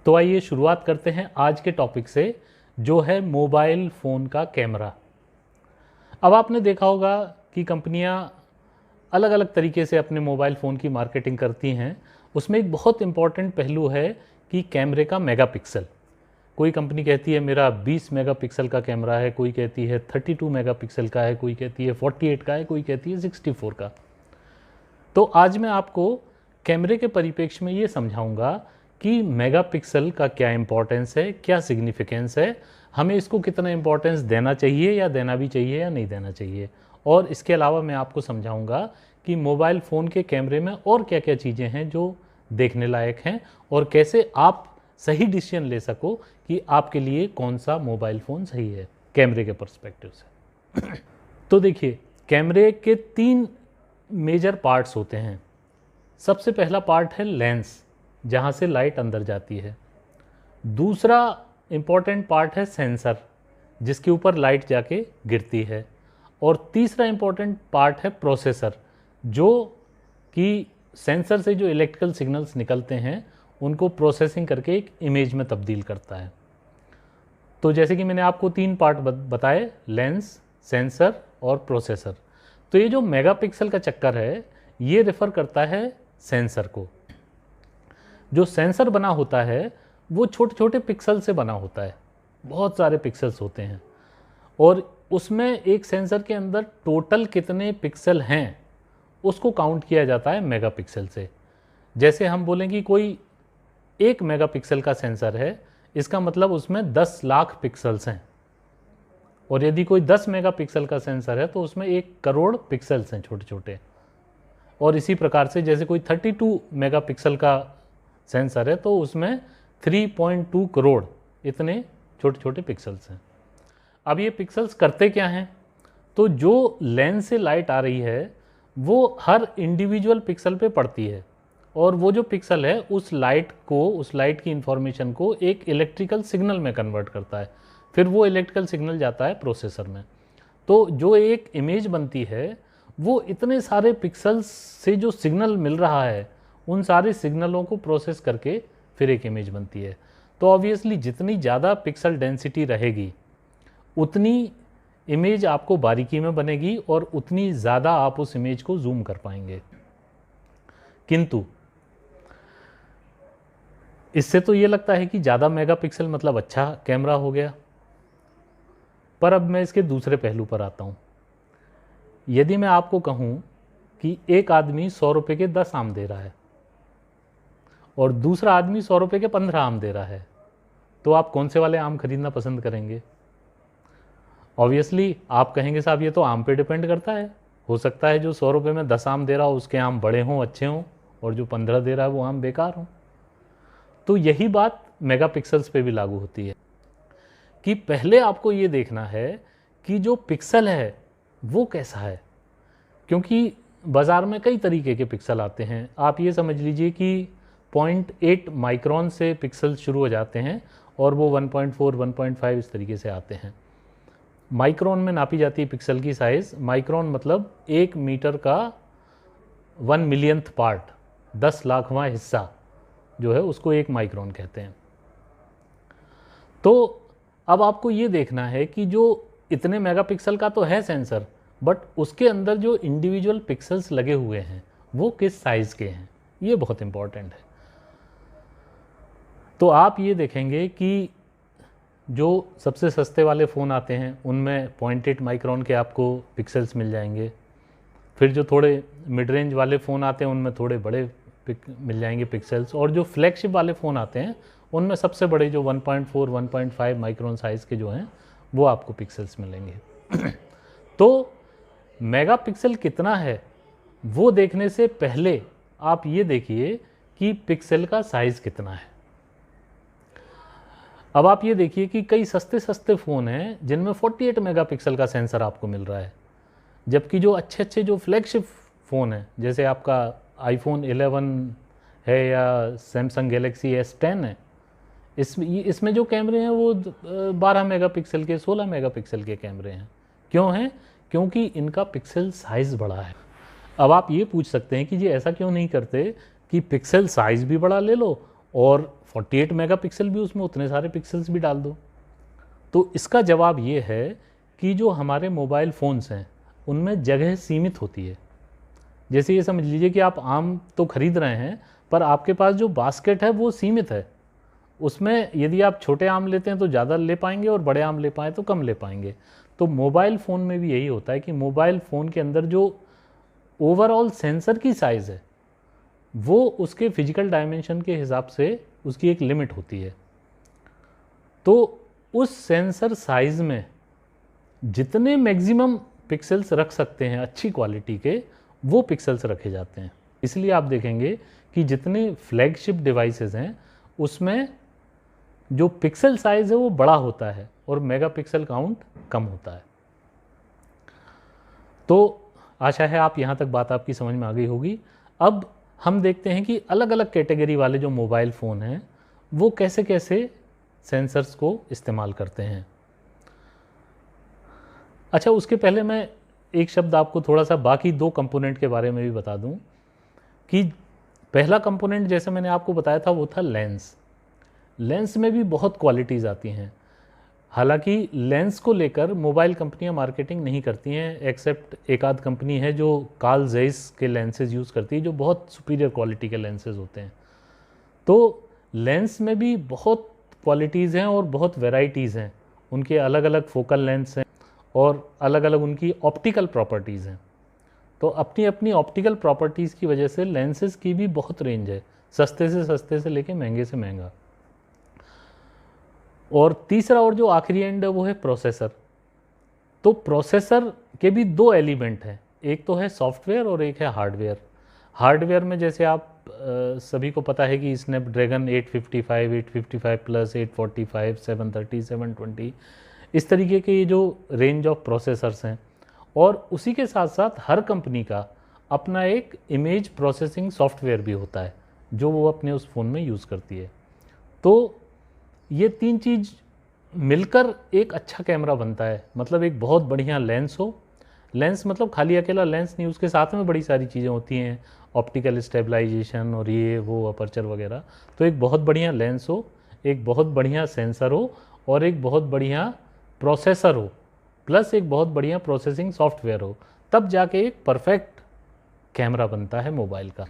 तो आइए शुरुआत करते हैं आज के टॉपिक से, जो है मोबाइल फ़ोन का कैमरा। अब आपने देखा होगा कि कंपनियां अलग अलग तरीके से अपने मोबाइल फ़ोन की मार्केटिंग करती हैं। उसमें एक बहुत इम्पॉर्टेंट पहलू है कि कैमरे का मेगापिक्सल। कोई कंपनी कहती है मेरा 20 मेगापिक्सल का कैमरा है, कोई कहती है 32 मेगापिक्सल का है, कोई कहती है 48 का है, कोई कहती है 64 का। तो आज मैं आपको कैमरे के परिप्रेक्ष्य में ये समझाऊंगा कि मेगापिक्सल का क्या इम्पोर्टेंस है, क्या सिग्निफिकेंस है, हमें इसको कितना इम्पोर्टेंस देना चाहिए या देना भी चाहिए या नहीं देना चाहिए। और इसके अलावा मैं आपको समझाऊंगा कि मोबाइल फ़ोन के कैमरे में और क्या क्या चीज़ें हैं जो देखने लायक हैं, और कैसे आप सही डिसीजन ले सको कि आपके लिए कौन सा मोबाइल फ़ोन सही है कैमरे के पर्सपेक्टिव से। तो देखिए, कैमरे के 3 मेजर पार्ट्स होते हैं। सबसे पहला पार्ट है लेंस, जहाँ से लाइट अंदर जाती है। दूसरा इम्पॉर्टेंट पार्ट है सेंसर, जिसके ऊपर लाइट जाके गिरती है। और तीसरा इम्पॉर्टेंट पार्ट है प्रोसेसर, जो कि सेंसर से जो इलेक्ट्रिकल सिग्नल्स निकलते हैं उनको प्रोसेसिंग करके एक इमेज में तब्दील करता है। तो जैसे कि मैंने आपको 3 पार्ट बताए, लेंस, सेंसर और प्रोसेसर। तो ये जो मेगापिक्सल का चक्कर है ये रेफ़र करता है सेंसर को। जो सेंसर बना होता है वो छोटे छोटे पिक्सल से बना होता है, बहुत सारे पिक्सल्स होते हैं, और उसमें एक सेंसर के अंदर टोटल कितने पिक्सल हैं उसको काउंट किया जाता है मेगापिक्सल से। जैसे हम बोलें कि कोई 1 मेगापिक्सल का सेंसर है, इसका मतलब उसमें 10 लाख पिक्सल्स हैं। और यदि कोई 10 मेगापिक्सल का सेंसर है तो उसमें 1 करोड़ पिक्सल्स हैं छोटे छोटे। और इसी प्रकार से जैसे कोई 32 मेगापिक्सल का सेंसर है तो उसमें 3.2 करोड़ इतने छोटे छोटे पिक्सल्स हैं। अब ये पिक्सल्स करते क्या हैं? तो जो लेंस से लाइट आ रही है वो हर इंडिविजुअल पिक्सल पे पड़ती है, और वो जो पिक्सल है उस लाइट की इंफॉर्मेशन को एक इलेक्ट्रिकल सिग्नल में कन्वर्ट करता है। फिर वो इलेक्ट्रिकल सिग्नल जाता है प्रोसेसर में। तो जो एक इमेज बनती है वो इतने सारे पिक्सल्स से जो सिग्नल मिल रहा है उन सारे सिग्नलों को प्रोसेस करके फिर एक इमेज बनती है। तो ऑब्वियसली जितनी ज़्यादा पिक्सल डेंसिटी रहेगी उतनी इमेज आपको बारीकी में बनेगी और उतनी ज़्यादा आप उस इमेज को जूम कर पाएंगे। किंतु इससे तो ये लगता है कि ज़्यादा मेगापिक्सल मतलब अच्छा कैमरा हो गया। पर अब मैं इसके दूसरे पहलू पर आता हूँ। यदि मैं आपको कहूँ कि एक आदमी 100 रुपये के 10 आम दे रहा है और दूसरा आदमी 100 रुपये के 15 आम दे रहा है, तो आप कौन से वाले आम खरीदना पसंद करेंगे? ऑब्वियसली आप कहेंगे साहब ये तो आम पे डिपेंड करता है, हो सकता है जो 100 रुपये में 10 आम दे रहा हो उसके आम बड़े हों, अच्छे हों, और जो 15 दे रहा है वो आम बेकार हों। तो यही बात मेगापिक्सल्स पे भी लागू होती है कि पहले आपको ये देखना है कि जो पिक्सल है वो कैसा है, क्योंकि बाज़ार में कई तरीके के पिक्सल आते हैं। आप ये समझ लीजिए कि 0.8 माइक्रोन से पिक्सल शुरू हो जाते हैं और वो 1.4, 1.5 इस तरीके से आते हैं। माइक्रोन में नापी जाती है पिक्सल की साइज़। माइक्रोन मतलब 1 मीटर का 1 मिलियंथ पार्ट, 10 लाखवां हिस्सा जो है उसको 1 माइक्रोन कहते हैं। तो अब आपको ये देखना है कि जो इतने मेगापिक्सल का तो है सेंसर, बट उसके अंदर जो इंडिविजुअल पिक्सल्स लगे हुए हैं वो किस साइज़ के हैं, ये बहुत इम्पॉर्टेंट है। तो आप ये देखेंगे कि जो सबसे सस्ते वाले फ़ोन आते हैं उनमें 0.8 माइक्रोन के आपको पिक्सल्स मिल जाएंगे। फिर जो थोड़े मिड रेंज वाले फ़ोन आते हैं उनमें थोड़े बड़े मिल जाएंगे पिक्सल्स, और जो फ्लैगशिप वाले फ़ोन आते हैं उनमें सबसे बड़े जो 1.4, 1.5 माइक्रोन साइज़ के जो हैं वो आपको पिक्सल्स मिलेंगे। तो मेगापिक्सल कितना है वो देखने से पहले आप ये देखिए कि पिक्सल का साइज़ कितना है। अब आप ये देखिए कि कई सस्ते सस्ते फ़ोन हैं जिनमें 48 मेगापिक्सल का सेंसर आपको मिल रहा है, जबकि जो अच्छे अच्छे जो फ्लैगशिप फ़ोन हैं जैसे आपका आईफोन 11 है या सैमसंग गैलेक्सी S10 है, इसमें जो कैमरे हैं वो 12 मेगापिक्सल के, 16 मेगापिक्सल के कैमरे हैं। क्यों हैं? क्योंकि इनका पिक्सल साइज़ बड़ा है। अब आप ये पूछ सकते हैं कि जी ऐसा क्यों नहीं करते कि पिक्सल साइज़ भी बड़ा ले लो और 48 मेगापिक्सल भी उसमें उतने सारे पिक्सल्स भी डाल दो। तो इसका जवाब ये है कि जो हमारे मोबाइल फ़ोन्स हैं उनमें जगह सीमित होती है। जैसे ये समझ लीजिए कि आप आम तो खरीद रहे हैं, पर आपके पास जो बास्केट है वो सीमित है। उसमें यदि आप छोटे आम लेते हैं तो ज़्यादा ले पाएंगे और बड़े आम ले पाएँ तो कम ले पाएंगे। तो मोबाइल फ़ोन में भी यही होता है कि मोबाइल फ़ोन के अंदर जो ओवरऑल सेंसर की साइज़ है वो उसके फिजिकल डायमेंशन के हिसाब से उसकी एक लिमिट होती है। तो उस सेंसर साइज़ में जितने मैक्सिमम पिक्सल्स रख सकते हैं अच्छी क्वालिटी के, वो पिक्सल्स रखे जाते हैं। इसलिए आप देखेंगे कि जितने फ्लैगशिप डिवाइसेस हैं उसमें जो पिक्सल साइज़ है वो बड़ा होता है और मेगापिक्सल काउंट कम होता है। तो आशा है आप यहाँ तक बात आपकी समझ में आ गई होगी। अब हम देखते हैं कि अलग अलग कैटेगरी वाले जो मोबाइल फ़ोन हैं वो कैसे कैसे सेंसर्स को इस्तेमाल करते हैं। अच्छा, उसके पहले मैं एक शब्द आपको थोड़ा सा बाकी दो कंपोनेंट के बारे में भी बता दूं कि पहला कंपोनेंट जैसे मैंने आपको बताया था वो था लेंस। लेंस में भी बहुत क्वालिटीज़ आती हैं। हालांकि लेंस को लेकर मोबाइल कंपनियां मार्केटिंग नहीं करती हैं, एक्सेप्ट एक आध कंपनी है जो कार्ल ज़ेइस के लेंसेज यूज़ करती है जो बहुत सुपीरियर क्वालिटी के लेंसेज होते हैं। तो लेंस में भी बहुत क्वालिटीज़ हैं और बहुत वेराइटीज़ हैं। उनके अलग अलग फोकल लेंस हैं और अलग अलग उनकी ऑप्टिकल प्रॉपर्टीज़ हैं। तो अपनी अपनी ऑप्टिकल प्रॉपर्टीज़ की वजह से लेंसेज की भी बहुत रेंज है, सस्ते से लेके महंगे से महंगा। और तीसरा और जो आखिरी एंड है वो है प्रोसेसर। तो प्रोसेसर के भी दो एलिमेंट हैं, एक तो है सॉफ्टवेयर और एक है हार्डवेयर। हार्डवेयर में जैसे आप सभी को पता है कि स्नैपड्रैगन 855, 855 प्लस, 845, 730, 720, इस तरीके के ये जो रेंज ऑफ प्रोसेसर्स हैं। और उसी के साथ साथ हर कंपनी का अपना एक इमेज प्रोसेसिंग सॉफ्टवेयर भी होता है जो वो अपने उस फ़ोन में यूज़ करती है। तो ये तीन चीज़ मिलकर एक अच्छा कैमरा बनता है। मतलब एक बहुत बढ़िया लेंस हो, लेंस मतलब खाली अकेला लेंस नहीं, उसके साथ में बड़ी सारी चीज़ें होती हैं, ऑप्टिकल स्टेबलाइजेशन और ये वो अपर्चर वगैरह। तो एक बहुत बढ़िया लेंस हो, एक बहुत बढ़िया सेंसर हो और एक बहुत बढ़िया प्रोसेसर हो, प्लस एक बहुत बढ़िया प्रोसेसिंग सॉफ्टवेयर हो, तब जाके एक परफेक्ट कैमरा बनता है मोबाइल का।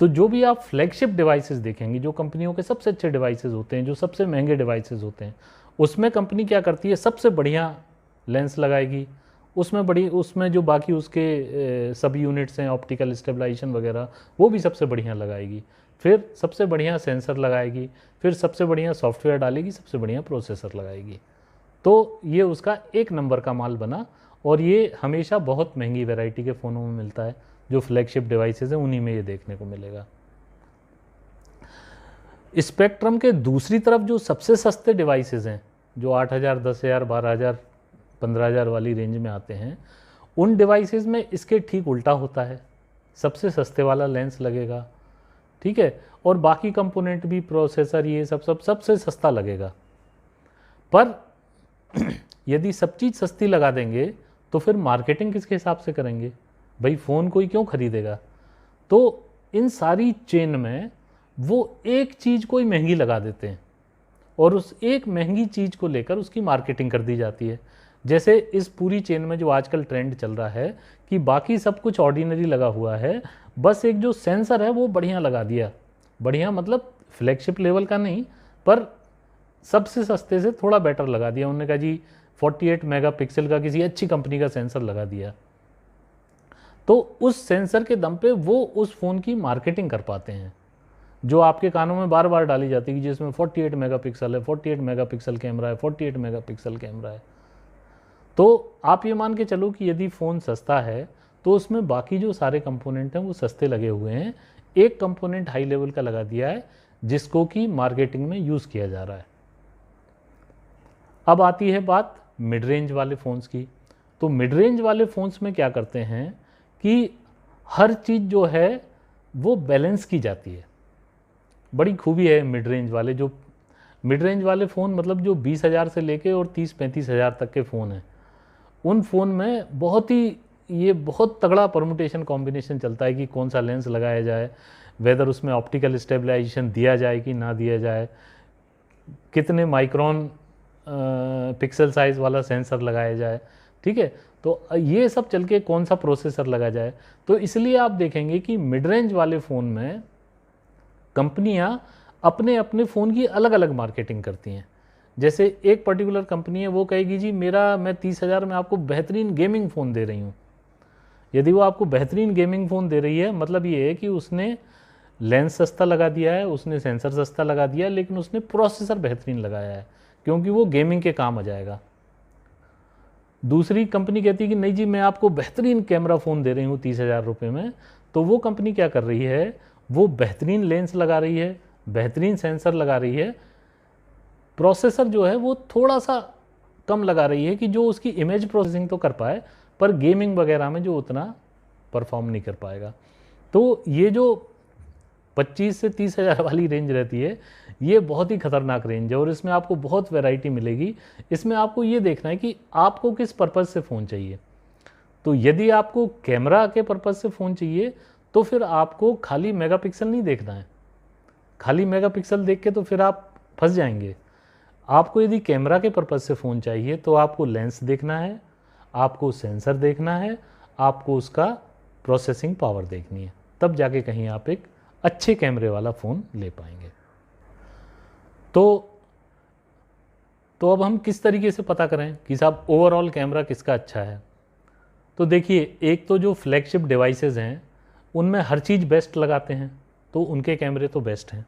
तो जो भी आप फ्लैगशिप डिवाइसेस देखेंगे, जो कंपनियों के सबसे अच्छे डिवाइसेस होते हैं, जो सबसे महंगे डिवाइसेस होते हैं, उसमें कंपनी क्या करती है, सबसे बढ़िया लेंस लगाएगी, उसमें जो बाकी उसके सब यूनिट्स हैं, ऑप्टिकल स्टेबलाइजेशन वगैरह, वो भी सबसे बढ़िया लगाएगी, फिर सबसे बढ़िया सेंसर लगाएगी, फिर सबसे बढ़िया सॉफ्टवेयर डालेगी, सबसे बढ़िया प्रोसेसर लगाएगी। तो ये उसका एक नंबर का माल बना। और ये हमेशा बहुत महंगी वैरायटी के फ़ोनों में मिलता है, जो फ्लैगशिप डिवाइसेस हैं उन्हीं में ये देखने को मिलेगा। स्पेक्ट्रम के दूसरी तरफ जो सबसे सस्ते डिवाइसेस हैं, जो 8,000, 10,000, 12,000, 15,000 वाली रेंज में आते हैं, उन डिवाइसेस में इसके ठीक उल्टा होता है। सबसे सस्ते वाला लेंस लगेगा, ठीक है, और बाकी कंपोनेंट भी, प्रोसेसर, ये सब सबसे सस्ता लगेगा। पर यदि सब चीज़ सस्ती लगा देंगे तो फिर मार्केटिंग किसके हिसाब से करेंगे भाई? फ़ोन कोई क्यों खरीदेगा? तो इन सारी चेन में वो एक चीज़ कोई महंगी लगा देते हैं और उस एक महंगी चीज़ को लेकर उसकी मार्केटिंग कर दी जाती है। जैसे इस पूरी चेन में जो आजकल ट्रेंड चल रहा है कि बाकी सब कुछ ऑर्डिनरी लगा हुआ है, बस एक जो सेंसर है वो बढ़िया लगा दिया। बढ़िया मतलब फ्लैगशिप लेवल का नहीं, पर सबसे सस्ते से थोड़ा बेटर लगा दिया। उन्होंने कहा जी 48 मेगापिक्सल का किसी अच्छी कंपनी का सेंसर लगा दिया, तो उस सेंसर के दम पे वो उस फ़ोन की मार्केटिंग कर पाते हैं, जो आपके कानों में बार बार डाली जाती है कि जिसमें 48 मेगापिक्सल है, 48 मेगापिक्सल कैमरा है, 48 मेगापिक्सल कैमरा है। तो आप ये मान के चलो कि यदि फ़ोन सस्ता है तो उसमें बाकी जो सारे कंपोनेंट हैं वो सस्ते लगे हुए हैं, एक कंपोनेंट हाई लेवल का लगा दिया है जिसको कि मार्केटिंग में यूज़ किया जा रहा है। अब आती है बात मिड रेंज वाले फ़ोन्स की। तो मिड रेंज वाले फ़ोन्स में क्या करते हैं कि हर चीज़ जो है वो बैलेंस की जाती है। बड़ी खूबी है मिड रेंज वाले फ़ोन, मतलब जो 20,000 से लेके और 30-35,000 तक के फ़ोन हैं, उन फ़ोन में बहुत तगड़ा परमुटेशन कॉम्बिनेशन चलता है कि कौन सा लेंस लगाया जाए। वेदर उसमें ऑप्टिकल स्टेबलाइजेशन दिया जाए कि ना दिया जाए, कितने माइक्रोन पिक्सल साइज़ वाला सेंसर लगाया जाए, ठीक है। तो ये सब चल के कौन सा प्रोसेसर लगा जाए। तो इसलिए आप देखेंगे कि मिड रेंज वाले फ़ोन में कंपनियां अपने अपने फ़ोन की अलग अलग मार्केटिंग करती हैं। जैसे एक पर्टिकुलर कंपनी है, वो कहेगी जी मैं 30,000 में आपको बेहतरीन गेमिंग फ़ोन दे रही हूँ। यदि वो आपको बेहतरीन गेमिंग फ़ोन दे रही है, मतलब ये है कि उसने लेंस सस्ता लगा दिया है, उसने सेंसर सस्ता लगा दिया है, लेकिन उसने प्रोसेसर बेहतरीन लगाया है, क्योंकि वो गेमिंग के काम आ जाएगा। दूसरी कंपनी कहती है कि नहीं जी मैं आपको बेहतरीन कैमरा फ़ोन दे रही हूँ 30,000 रुपये में। तो वो कंपनी क्या कर रही है, वो बेहतरीन लेंस लगा रही है, बेहतरीन सेंसर लगा रही है, प्रोसेसर जो है वो थोड़ा सा कम लगा रही है कि जो उसकी इमेज प्रोसेसिंग तो कर पाए, पर गेमिंग वगैरह में जो उतना परफॉर्म नहीं कर पाएगा। तो ये जो 25 से 30,000 वाली रेंज रहती है, ये बहुत ही खतरनाक रेंज है और इसमें आपको बहुत वैरायटी मिलेगी। इसमें आपको ये देखना है कि आपको किस पर्पज़ से फ़ोन चाहिए। तो यदि आपको कैमरा के पर्पज़ से फ़ोन चाहिए, तो फिर आपको खाली मेगापिक्सल नहीं देखना है। खाली मेगापिक्सल देख के तो फिर आप फंस जाएंगे। आपको यदि कैमरा के पर्पज़ से फ़ोन चाहिए तो आपको लेंस देखना है, आपको सेंसर देखना है, आपको उसका प्रोसेसिंग पावर देखनी है, तब जाके कहीं आप एक अच्छे कैमरे वाला फ़ोन ले पाएंगे। तो अब हम किस तरीके से पता करें कि साहब ओवरऑल कैमरा किसका अच्छा है। तो देखिए, एक तो जो फ्लैगशिप डिवाइसेस हैं उनमें हर चीज़ बेस्ट लगाते हैं, तो उनके कैमरे तो बेस्ट हैं।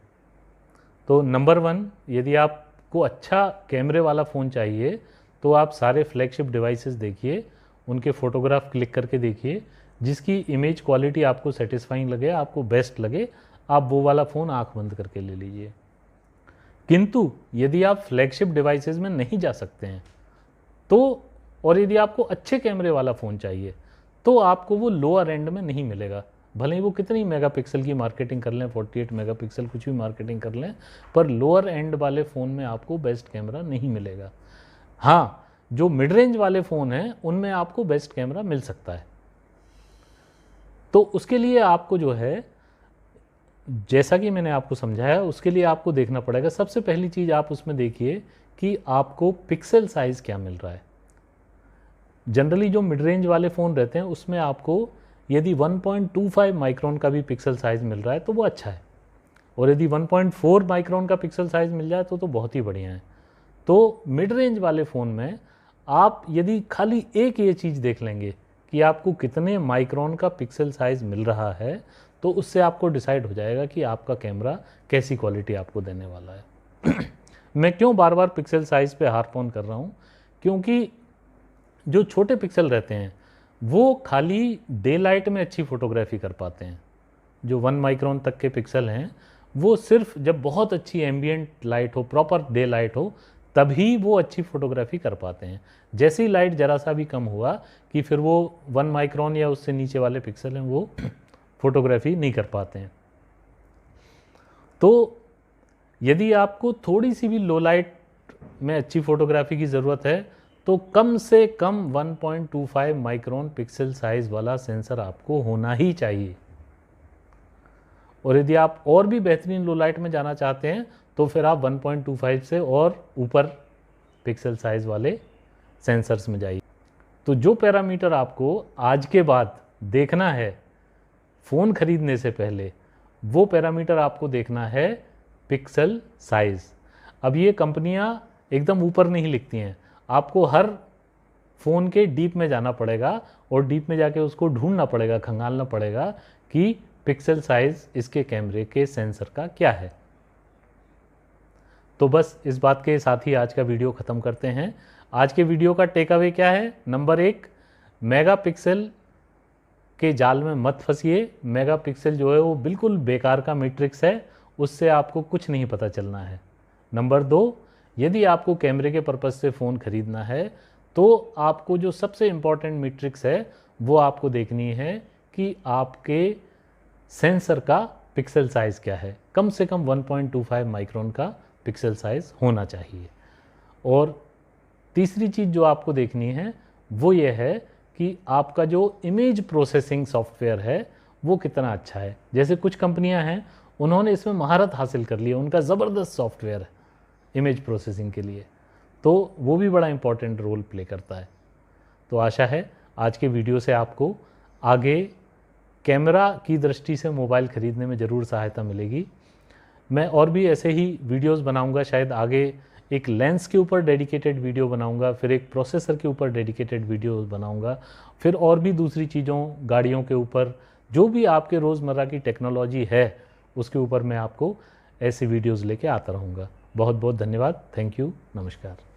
तो नंबर 1, यदि आपको अच्छा कैमरे वाला फ़ोन चाहिए तो आप सारे फ्लैगशिप डिवाइसेस देखिए, उनके फ़ोटोग्राफ क्लिक करके देखिए, जिसकी इमेज क्वालिटी आपको सेटिस्फाइंग लगे, आपको बेस्ट लगे, आप वो वाला फ़ोन आँख बंद करके ले लीजिए। किंतु यदि आप फ्लैगशिप डिवाइसेस में नहीं जा सकते हैं तो, और यदि आपको अच्छे कैमरे वाला फ़ोन चाहिए, तो आपको वो लोअर एंड में नहीं मिलेगा। भले ही वो कितनी मेगापिक्सल की मार्केटिंग कर लें, 48 मेगापिक्सल कुछ भी मार्केटिंग कर लें, पर लोअर एंड वाले फ़ोन में आपको बेस्ट कैमरा नहीं मिलेगा। हाँ, जो मिड रेंज वाले फ़ोन हैं उनमें आपको बेस्ट कैमरा मिल सकता है। तो उसके लिए आपको जो है, जैसा कि मैंने आपको समझाया, उसके लिए आपको देखना पड़ेगा। सबसे पहली चीज़ आप उसमें देखिए कि आपको पिक्सल साइज़ क्या मिल रहा है। जनरली जो मिड रेंज वाले फ़ोन रहते हैं उसमें आपको यदि 1.25 माइक्रोन का भी पिक्सल साइज़ मिल रहा है तो वो अच्छा है, और यदि 1.4 माइक्रोन का पिक्सल साइज़ मिल जाए तो बहुत ही बढ़िया है। तो मिड रेंज वाले फ़ोन में आप यदि खाली एक ये चीज़ देख लेंगे कि आपको कितने माइक्रोन का पिक्सल साइज़ मिल रहा है, तो उससे आपको डिसाइड हो जाएगा कि आपका कैमरा कैसी क्वालिटी आपको देने वाला है। मैं क्यों बार बार पिक्सल साइज़ पे हार्प ऑन कर रहा हूँ, क्योंकि जो छोटे पिक्सल रहते हैं वो खाली डे लाइट में अच्छी फ़ोटोग्राफी कर पाते हैं। जो 1 माइक्रोन तक के पिक्सल हैं वो सिर्फ जब बहुत अच्छी एम्बियंट लाइट हो, प्रॉपर डे लाइट हो, तभी वो अच्छी फ़ोटोग्राफी कर पाते हैं। जैसी लाइट ज़रा सा भी कम हुआ कि फिर वो 1 माइक्रोन या उससे नीचे वाले पिक्सल हैं वो फ़ोटोग्राफी नहीं कर पाते हैं। तो यदि आपको थोड़ी सी भी लो लाइट में अच्छी फ़ोटोग्राफी की ज़रूरत है तो कम से कम 1.25 माइक्रोन पिक्सल साइज़ वाला सेंसर आपको होना ही चाहिए। और यदि आप और भी बेहतरीन लो लाइट में जाना चाहते हैं तो फिर आप 1.25 से और ऊपर पिक्सल साइज़ वाले सेंसर्स में जाइए। तो जो पैरामीटर आपको आज के बाद देखना है फ़ोन ख़रीदने से पहले, वो पैरामीटर आपको देखना है पिक्सल साइज़। अब ये कंपनियां एकदम ऊपर नहीं लिखती हैं, आपको हर फ़ोन के डीप में जाना पड़ेगा और डीप में जाके उसको ढूंढना पड़ेगा, खंगालना पड़ेगा कि पिक्सल साइज़ इसके कैमरे के सेंसर का क्या है। तो बस इस बात के साथ ही आज का वीडियो ख़त्म करते हैं। आज के वीडियो का टेक अवे क्या है? नंबर 1, मेगापिक्सल के जाल में मत फंसिए। मेगापिक्सल जो है वो बिल्कुल बेकार का मैट्रिक्स है, उससे आपको कुछ नहीं पता चलना है। नंबर 2, यदि आपको कैमरे के पर्पज़ से फ़ोन ख़रीदना है तो आपको जो सबसे इम्पॉर्टेंट मैट्रिक्स है वो आपको देखनी है कि आपके सेंसर का पिक्सल साइज़ क्या है। कम से कम 1.25 माइक्रोन का पिक्सल साइज़ होना चाहिए। और तीसरी चीज़ जो आपको देखनी है वो ये है कि आपका जो इमेज प्रोसेसिंग सॉफ्टवेयर है वो कितना अच्छा है। जैसे कुछ कंपनियां हैं, उन्होंने इसमें महारत हासिल कर ली है, उनका ज़बरदस्त सॉफ्टवेयर है इमेज प्रोसेसिंग के लिए, तो वो भी बड़ा इंपॉर्टेंट रोल प्ले करता है। तो आशा है आज के वीडियो से आपको आगे कैमरा की दृष्टि से मोबाइल ख़रीदने में ज़रूर सहायता मिलेगी। मैं और भी ऐसे ही वीडियोस बनाऊंगा, शायद आगे एक लेंस के ऊपर डेडिकेटेड वीडियो बनाऊंगा, फिर एक प्रोसेसर के ऊपर डेडिकेटेड वीडियो बनाऊंगा, फिर और भी दूसरी चीज़ों, गाड़ियों के ऊपर, जो भी आपके रोज़मर्रा की टेक्नोलॉजी है उसके ऊपर मैं आपको ऐसी वीडियोस लेके आता रहूँगा। बहुत बहुत धन्यवाद। Thank you. नमस्कार।